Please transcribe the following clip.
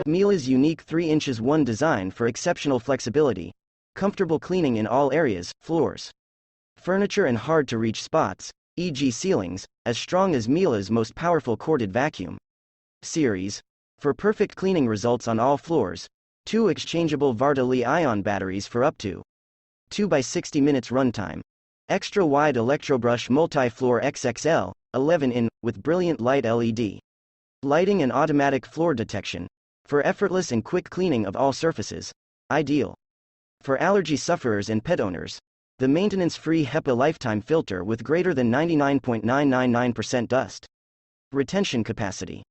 Miele's unique 3 inches 1 design for exceptional flexibility, comfortable cleaning in all areas, floors, furniture and hard-to-reach spots, e.g. ceilings, as strong as Miele's most powerful corded vacuum series. For perfect cleaning results on all floors, 2 exchangeable Li-ion batteries for up to 2 by 60 minutes runtime. Extra wide electrobrush multi-floor XXL, 11 in, with brilliant light LED lighting and automatic floor detection. For effortless and quick cleaning of all surfaces. Ideal for allergy sufferers and pet owners. The maintenance-free HEPA lifetime filter with greater than 99.999% dust retention capacity.